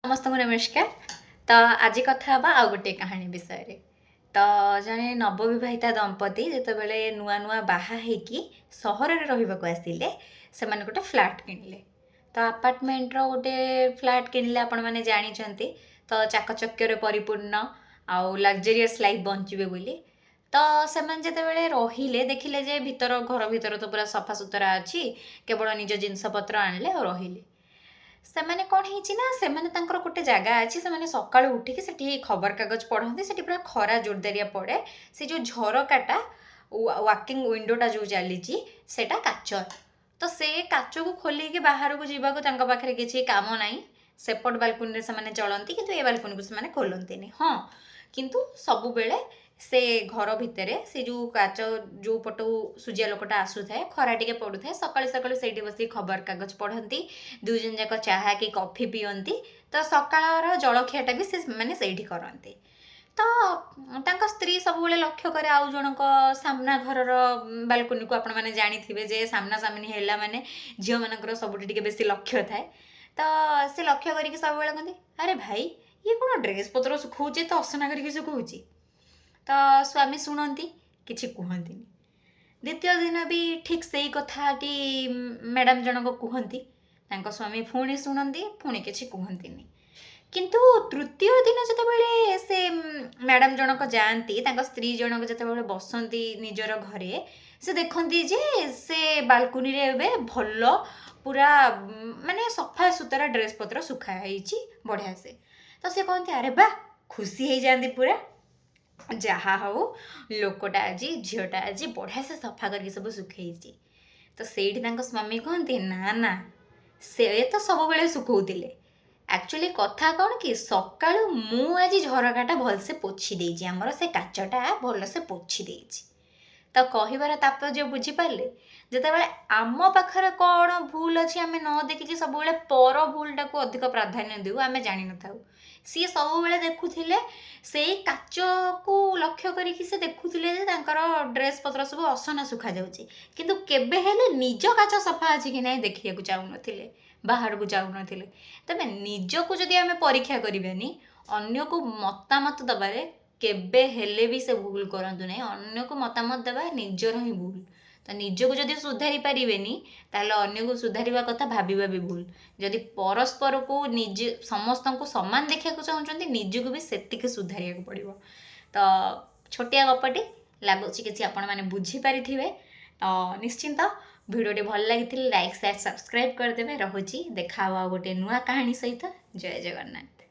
समस्त को नमस्कार। तो आज कथा हवा आ गोटे कहानी विषय रे। तो जने नवविवाहिता दंपति जितेबाला नुआ नुआ बाहा होगी सहर में रही आसिले से गोटे फ्लाट किणिले। तो आपार्टमेंट रो गोटे फ्लाट किणिले आपण मैंने जानी तो चाकचक्य परिपूर्ण आउ लग्जरीयस लाइफ बंचे बोली। तो से जितेबाला रहिले देखिले जे भीतर घर भीतर तो पूरा सफा सुतरा अच्छी केवल निज जिनपतर आणले और रहिले। ସେମାନେ କ'ଣ ହେଇଛି ନା ସେମାନେ ତାଙ୍କର ଗୋଟେ ଜାଗା ଅଛି ସେମାନେ ସକାଳୁ ଉଠିକି ସେଠି ଖବରକାଗଜ ପଢ଼ନ୍ତି ସେଠି ପୁରା ଖରା ଜୋରଦାରିଆ ପଡ଼େ ସେ ଯେଉଁ ଝରକାଟା ୱାକିଂ ୱିଣ୍ଡୋଟା ଯେଉଁ ଚାଲିଛି ସେଇଟା କାଚ ତ ସେ କାଚକୁ ଖୋଲିକି ବାହାରକୁ ଯିବାକୁ ତାଙ୍କ ପାଖରେ କିଛି କାମ ନାହିଁ ସେପଟ ବାଲକୁନିରେ ସେମାନେ ଚଳନ୍ତି କିନ୍ତୁ ଏ ବାଲକୁନିକୁ ସେମାନେ ଖୋଲନ୍ତିନି ହଁ କିନ୍ତୁ ସବୁବେଳେ से घर भितर से जो काच जो पटू सूर्या लोकटा आसुए खरा टे पड़ुए सका सका से बस खबर कागज पढ़ती दुई जन जाक चाह कि कॉफी पीयती तो सकाळ जलखियाटा भी से मैंने से करते तो स्त्री सब लक्ष्य करे आउ जनक सामना घर बालकुनी को आपण मैंने जानी जे सामना सामनी है माने झील मान सबुठ बेसी लक्ष्य थाए तो से लक्ष्य करके सब कहते अरे भाई ये कौन ड्रेस पत्र सुखाऊे तो असना करके सुखाऊँ तो स्वामी शुणती किसी कहती द्वितीय दिन भी ठीक से कथाटी मैडम जनक कहती स्वामी पुणी शुणती पुणी किसी कहती किंतु तृतीय दिन जिते से मैडम जनक जाती स्त्री जनक जिते बसती निजर घरे से देखती जे से बालकुनी रे भल पूरा माने सफा सुतरा ड्रेस पत्र सुखाई बढ़िया से तो से कहते अरे बा खुशी हो जाती पूरा जहा हो लोकटा आज झीटा आज बढ़िया से सफा करके सब सुखई तो सेठी स्वामी कहते ना ना से तो सब बेले सुखौले एक्चुअली कथा कौन कि सका मु आज झरकाटा भलसे पोछि देइछि हमर से काचटा भलसे पोछि देइछि तो कहबार तात्पर्य बुझीपारे जितेबाला आम पाखरे कौन भूल अच्छी आम न देखिकी सब पर भूलटा को अधिक प्राधान्य देऊ आम जानी न था सी सब बेले देखुले से काच को लक्ष्य करिकी से देखुले ड्रेस पत्र सब असना सुखा जाउछि किंतु केबे हेले निज काच सफा अछि कि नहीं देखिया को चाहू नथिले बाहर को जाऊ नथिले तबे निज को जदि आम परीक्षा करिबानी अन्य को मतामत दबारे केबे हेले भी से भूल करंतु नहीं अन्य को मतामत देवा निजर ही भूल तो निजको जदि सुधारी पारिबेनी ताले अन्य को सुधारिबा कथा भाबिबा भी भूल जदि परस्पर को निज समस्त को समान देखा चाहते निजको भी सेतिके सुधारिया को पड़िबो तो छोटिया गपटी लागुछि किछि आपण माने बुझी पारिथिबे तो निश्चिंत भिडियोटी भल लगी लाइक शेयर सब्सक्राइब करदेवे रहुछि देखा गोटे नुआ कहानी सहित जय जगन्नाथ।